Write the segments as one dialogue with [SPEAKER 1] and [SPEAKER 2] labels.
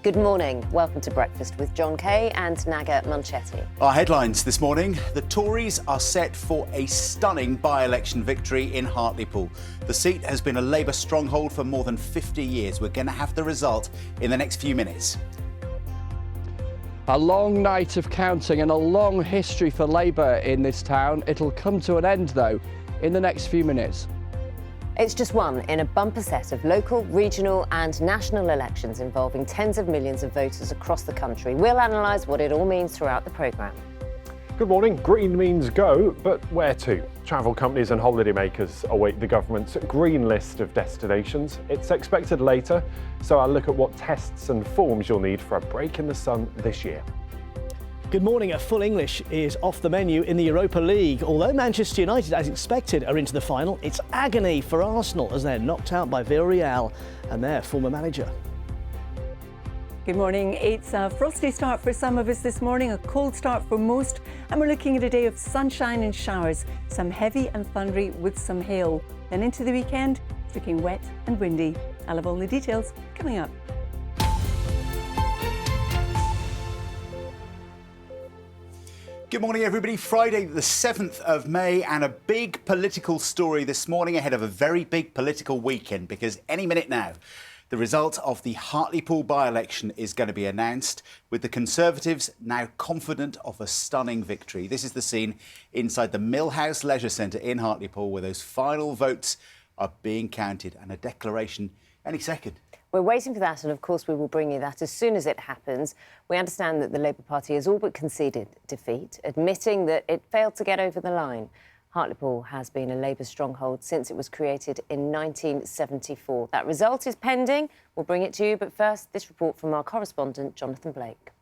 [SPEAKER 1] Good morning. Welcome to Breakfast with John Kay and Naga Munchetti.
[SPEAKER 2] Our headlines this morning: the Tories are set for a stunning by-election victory in Hartlepool. The seat has been a Labour stronghold for more than 50 years. We're going to have the result in the next few minutes.
[SPEAKER 3] A long night of counting and a long history for Labour in this town. It'll come to an end, though, in the next few minutes.
[SPEAKER 1] It's just one in a bumper set of local, regional and national elections involving tens of millions of voters across the country. We'll analyse what it all means throughout the programme.
[SPEAKER 4] Good morning. Green means go, but where to? Travel companies and holidaymakers await the government's green list of destinations. It's expected later, so I'll look at what tests and forms you'll need for a break in the sun this year.
[SPEAKER 5] Good morning. A full English is off the menu in the Europa League. Although Manchester United, as expected, are into the final, it's agony for Arsenal as they're knocked out by Villarreal and their former manager.
[SPEAKER 6] Good morning. It's a frosty start for some of us this morning, a cold start for most, and we're looking at a day of sunshine and showers, some heavy and thundery with some hail. Then into the weekend, it's looking wet and windy. I'll have all the details coming up.
[SPEAKER 2] Good morning, everybody. Friday, the 7th of May, and a big political story this morning ahead of a very big political weekend, because any minute now, the result of the Hartlepool by-election is going to be announced, with the Conservatives now confident of a stunning victory. This is the scene inside the Millhouse Leisure Centre in Hartlepool, where those final votes are being counted, and a declaration any second.
[SPEAKER 1] We're waiting for that, and of course we will bring you that as soon as it happens. We understand that the Labour Party has all but conceded defeat, admitting that it failed to get over the line. Hartlepool has been a Labour stronghold since it was created in 1974. That result is pending. We'll bring it to you, but first, this report from our correspondent, Jonathan Blake.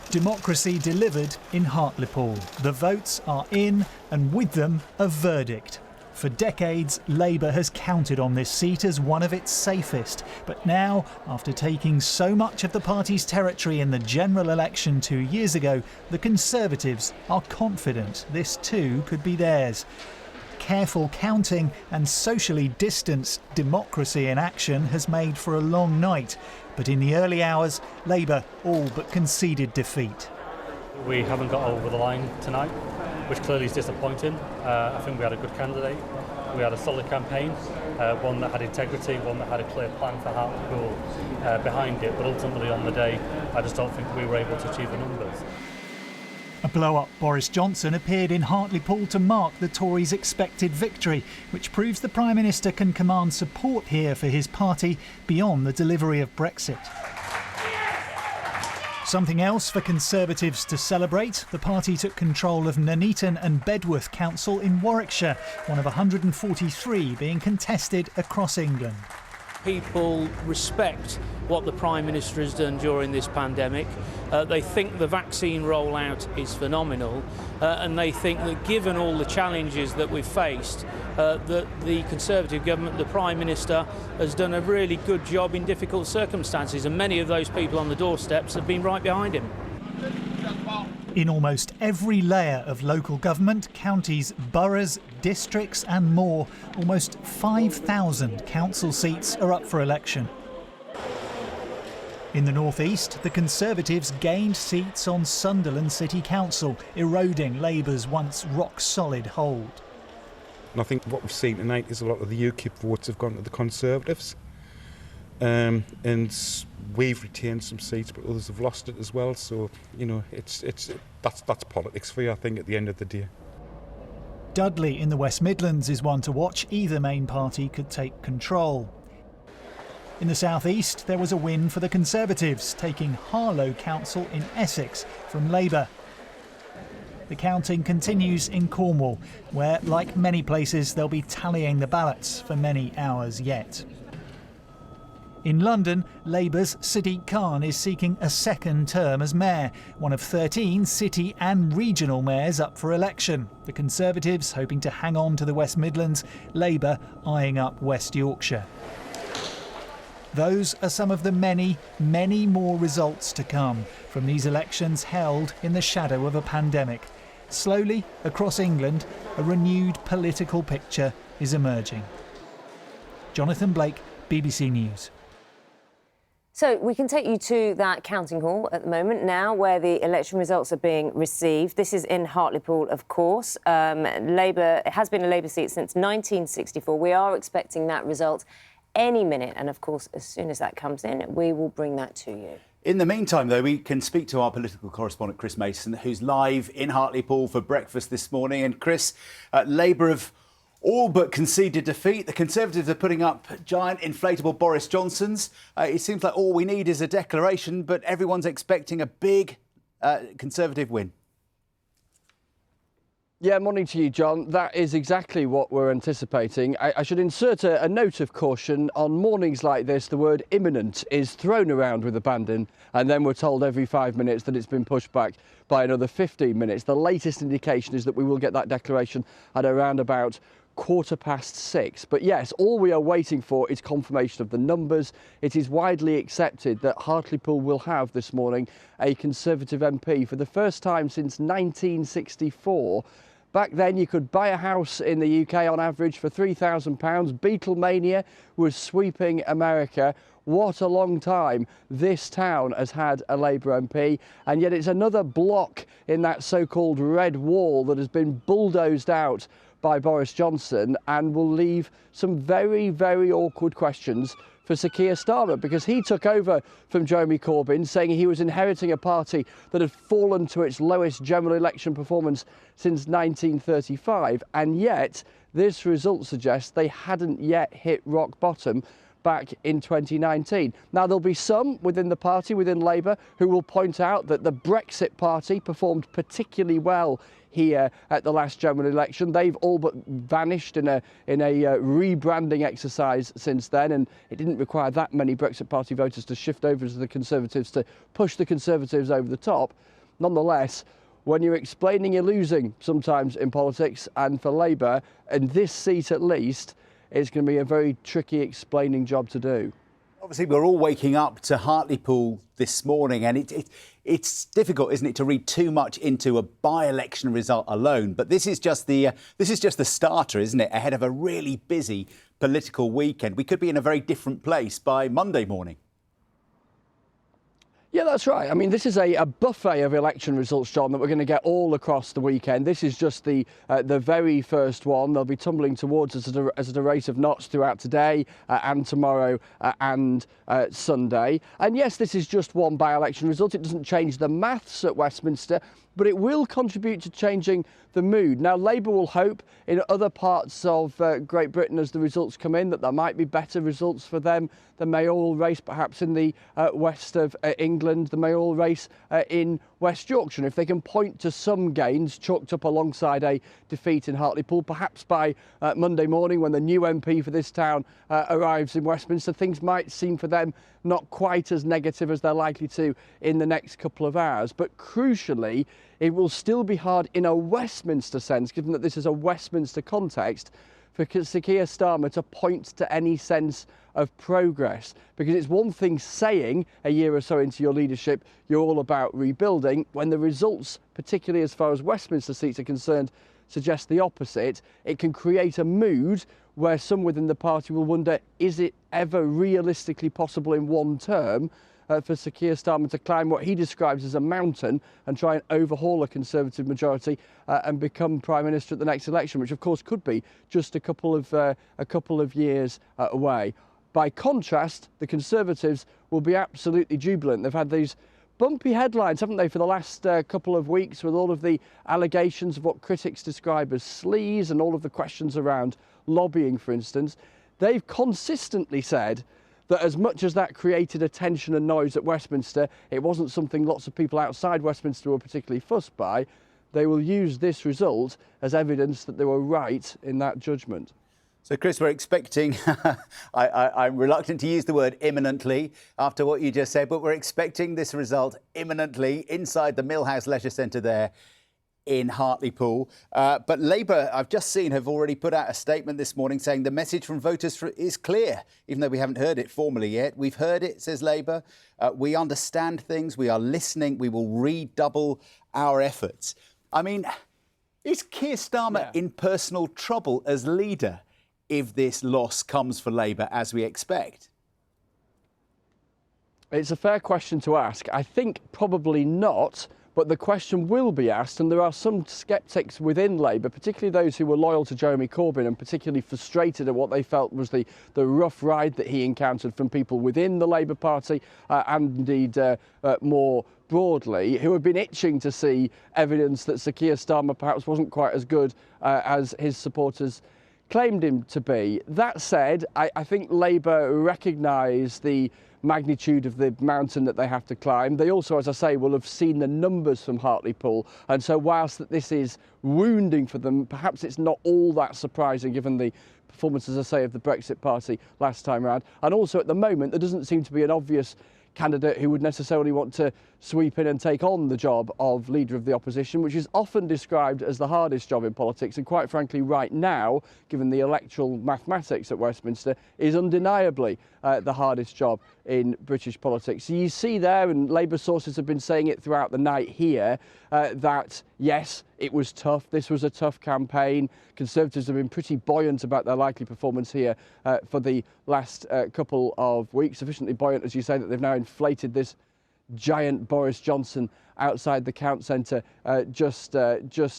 [SPEAKER 7] Democracy delivered in Hartlepool. The votes are in, and with them, a verdict. For decades, Labour has counted on this seat as one of its safest. But now, after taking so much of the party's territory in the general election 2 years ago, the Conservatives are confident this too could be theirs. Careful counting and socially distanced democracy in action has made for a long night. But in the early hours, Labour all but conceded defeat.
[SPEAKER 8] We haven't got over the line tonight, which clearly is disappointing. I think we had a good candidate. We had a solid campaign, one that had integrity, one that had a clear plan for Hartlepool behind it. But ultimately on the day, I just don't think we were able to achieve the numbers.
[SPEAKER 7] A blow-up Boris Johnson appeared in Hartlepool to mark the Tories' expected victory, which proves the Prime Minister can command support here for his party beyond the delivery of Brexit. Something else for Conservatives to celebrate. The party took control of Nuneaton and Bedworth Council in Warwickshire, one of 143 being contested across England.
[SPEAKER 9] People respect what the Prime Minister has done during this pandemic. They think the vaccine rollout is phenomenal, and they think that given all the challenges that we've faced, that the Conservative government, the Prime Minister, has done a really good job in difficult circumstances, and many of those people on the doorsteps have been right behind him.
[SPEAKER 7] In almost every layer of local government, counties, boroughs, districts and more, almost 5,000 council seats are up for election. In the North East, the Conservatives gained seats on Sunderland City Council, eroding Labour's once rock-solid hold.
[SPEAKER 10] And I think what we've seen tonight is a lot of the UKIP votes have gone to the Conservatives. And we've retained some seats, but others have lost it as well. So, you know, that's politics for you, I think, at the end of the day.
[SPEAKER 7] Dudley in the West Midlands is one to watch. Either main party could take control. In the South East, there was a win for the Conservatives, taking Harlow Council in Essex from Labour. The counting continues in Cornwall, where, like many places, they'll be tallying the ballots for many hours yet. In London, Labour's Sadiq Khan is seeking a second term as mayor, one of 13 city and regional mayors up for election. The Conservatives hoping to hang on to the West Midlands, Labour eyeing up West Yorkshire. Those are some of the many, many more results to come from these elections held in the shadow of a pandemic. Slowly, across England, a renewed political picture is emerging. Jonathan Blake, BBC News.
[SPEAKER 1] So we can take you to that counting hall at the moment now where the election results are being received. This is in Hartlepool, of course. Labour, it has been a Labour seat since 1964. We are expecting that result any minute. And, of course, as soon as that comes in, we will bring that to you.
[SPEAKER 2] In the meantime, though, we can speak to our political correspondent, Chris Mason, who's live in Hartlepool for breakfast this morning. And, Chris, Labour have all but conceded defeat. The Conservatives are putting up giant inflatable Boris Johnsons. It seems like all we need is a declaration, but everyone's expecting a big Conservative win.
[SPEAKER 3] Yeah, morning to you, John. That is exactly what we're anticipating. I should insert a note of caution. On mornings like this, the word imminent is thrown around with abandon, and then we're told every 5 minutes that it's been pushed back by another 15 minutes. The latest indication is that we will get that declaration at around about 6:15. But yes, all we are waiting for is confirmation of the numbers. It is widely accepted that Hartlepool will have this morning a Conservative MP for the first time since 1964. Back then, you could buy a house in the UK on average for £3,000. Beatlemania was sweeping America. What a long time this town has had a Labour MP, and yet it's another block in that so-called red wall that has been bulldozed out by Boris Johnson and will leave some very, very awkward questions for Sir Keir Starmer, because he took over from Jeremy Corbyn, saying he was inheriting a party that had fallen to its lowest general election performance since 1935, and yet this result suggests they hadn't yet hit rock bottom back in 2019. Now, there'll be some within the party, within Labour, who will point out that the Brexit party performed particularly well here at the last general election. They've all but vanished in a rebranding exercise since then, and it didn't require that many Brexit party voters to shift over to the Conservatives to push the Conservatives over the top. Nonetheless, when you're explaining, you're losing sometimes in politics, and for Labour, and this seat at least, it's going to be a very tricky explaining job to do.
[SPEAKER 2] Obviously, we're all waking up to Hartlepool this morning, and it's difficult, isn't it, to read too much into a by-election result alone. But this is just the starter, isn't it? Ahead of a really busy political weekend, we could be in a very different place by Monday morning.
[SPEAKER 3] Yeah, that's right. I mean, this is a buffet of election results, John, that we're going to get all across the weekend. This is just the very first one. They'll be tumbling towards us at a rate of knots throughout today and tomorrow and Sunday. And yes, this is just one by-election result. It doesn't change the maths at Westminster, but it will contribute to changing the mood. Now, Labour will hope in other parts of Great Britain, as the results come in, that there might be better results for them. The mayoral race, perhaps in the west of England, the mayoral race in West Yorkshire. If they can point to some gains chalked up alongside a defeat in Hartlepool, perhaps by Monday morning when the new MP for this town arrives in Westminster, things might seem for them not quite as negative as they're likely to in the next couple of hours. But crucially, it will still be hard in a Westminster sense, given that this is a Westminster context, for Sir Keir Starmer to point to any sense of progress. Because it's one thing saying a year or so into your leadership you're all about rebuilding, when the results, particularly as far as Westminster seats are concerned, suggest the opposite. It can create a mood where some within the party will wonder, is it ever realistically possible in one term for Sir Keir Starmer to climb what he describes as a mountain and try and overhaul a Conservative majority and become Prime Minister at the next election, which of course could be just a couple of years away. By contrast, the Conservatives will be absolutely jubilant. They've had these bumpy headlines, haven't they, for the last couple of weeks, with all of the allegations of what critics describe as sleaze and all of the questions around lobbying, for instance. They've consistently said that as much as that created attention and noise at Westminster, it wasn't something lots of people outside Westminster were particularly fussed by. They will use this result as evidence that they were right in that judgment.
[SPEAKER 2] So, Chris, we're expecting, I'm reluctant to use the word imminently after what you just said, but we're expecting this result imminently inside the Millhouse Leisure Centre there in Hartlepool. But Labour, I've just seen, have already put out a statement this morning saying the message from voters is clear, even though we haven't heard it formally yet. We've heard it, says Labour. We understand things. We are listening. We will redouble our efforts. I mean, is Keir Starmer in personal trouble as leader if this loss comes for Labour as we expect?
[SPEAKER 3] It's a fair question to ask. I think probably not, but the question will be asked, and there are some sceptics within Labour, particularly those who were loyal to Jeremy Corbyn and particularly frustrated at what they felt was the rough ride that he encountered from people within the Labour Party and indeed more broadly, who have been itching to see evidence that Sir Keir Starmer perhaps wasn't quite as good as his supporters claimed him to be. That said, I think Labour recognise the magnitude of the mountain that they have to climb. They also, as I say, will have seen the numbers from Hartlepool, and so whilst that this is wounding for them, perhaps it's not all that surprising given the performance, as I say, of the Brexit Party last time round. And also at the moment there doesn't seem to be an obvious candidate who would necessarily want to sweep in and take on the job of Leader of the Opposition, which is often described as the hardest job in politics, and quite frankly right now, given the electoral mathematics at Westminster, is undeniably the hardest job in British politics. So you see there, and Labour sources have been saying it throughout the night here, that yes, it was tough, this was a tough campaign. Conservatives have been pretty buoyant about their likely performance here for the last couple of weeks, sufficiently buoyant, as you say, that they've now inflated this giant Boris Johnson outside the Count Centre just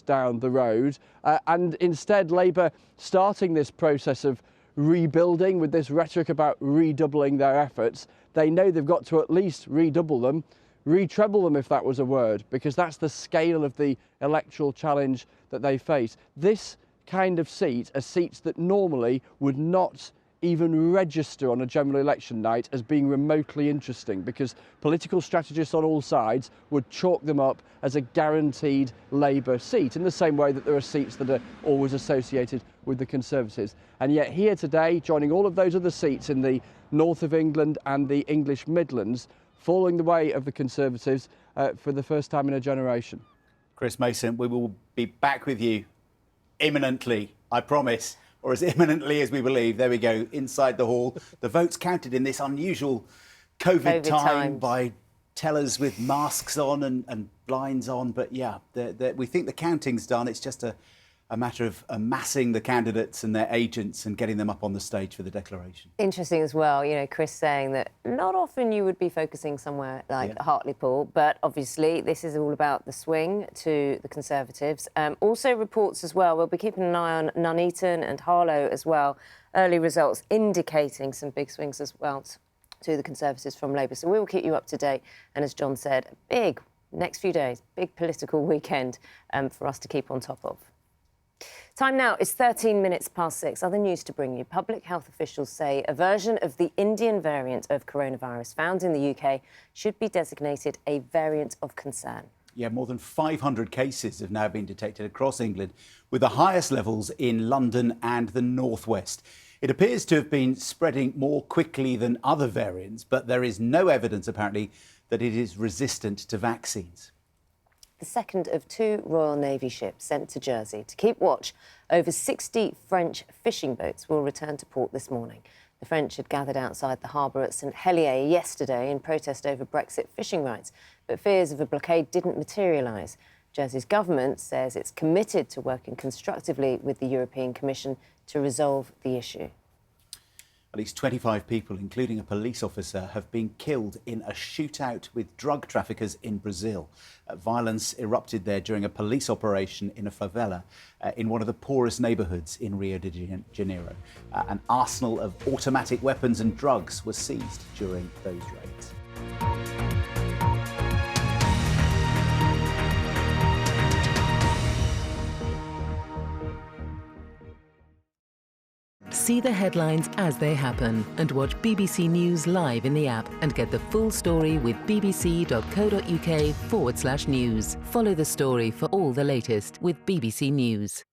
[SPEAKER 3] down the road. And instead, Labour starting this process of rebuilding with this rhetoric about redoubling their efforts. They know they've got to at least redouble them, retreble them if that was a word, because that's the scale of the electoral challenge that they face. This kind of seat are seats that normally would not even register on a general election night as being remotely interesting, because political strategists on all sides would chalk them up as a guaranteed Labour seat, in the same way that there are seats that are always associated with the Conservatives. And yet here today, joining all of those other seats in the north of England and the English Midlands, falling the way of the Conservatives for the first time in a generation.
[SPEAKER 2] Chris Mason, we will be back with you imminently, I promise. Or as imminently as we believe. There we go, inside the hall. The votes counted in this unusual COVID time by tellers with masks on and blinds on. But yeah, we think the counting's done. It's just a matter of amassing the candidates and their agents and getting them up on the stage for the declaration.
[SPEAKER 1] Interesting as well, you know, Chris saying that not often you would be focusing somewhere like Hartlepool, but obviously this is all about the swing to the Conservatives. Also reports as well, we'll be keeping an eye on Nuneaton and Harlow as well. Early results indicating some big swings as well to the Conservatives from Labour. So we will keep you up to date. And as John said, big, next few days, big political weekend for us to keep on top of. Time now is 13 minutes past 6. Other news to bring you. Public health officials say a version of the Indian variant of coronavirus found in the UK should be designated a variant of concern.
[SPEAKER 2] Yeah, more than 500 cases have now been detected across England, with the highest levels in London and the northwest. It appears to have been spreading more quickly than other variants, but there is no evidence, apparently, that it is resistant to vaccines.
[SPEAKER 1] The second of 2 Royal Navy ships sent to Jersey to keep watch over 60 French fishing boats will return to port this morning. The French had gathered outside the harbour at St Helier yesterday in protest over Brexit fishing rights, but fears of a blockade didn't materialise. Jersey's government says it's committed to working constructively with the European Commission to resolve the issue.
[SPEAKER 2] At least 25 people, including a police officer, have been killed in a shootout with drug traffickers in Brazil. Violence erupted there during a police operation in a favela in one of the poorest neighbourhoods in Rio de Janeiro. An arsenal of automatic weapons and drugs was seized during those raids.
[SPEAKER 11] See the headlines as they happen and watch BBC News live in the app and get the full story with bbc.co.uk/news. Follow the story for all the latest with BBC News.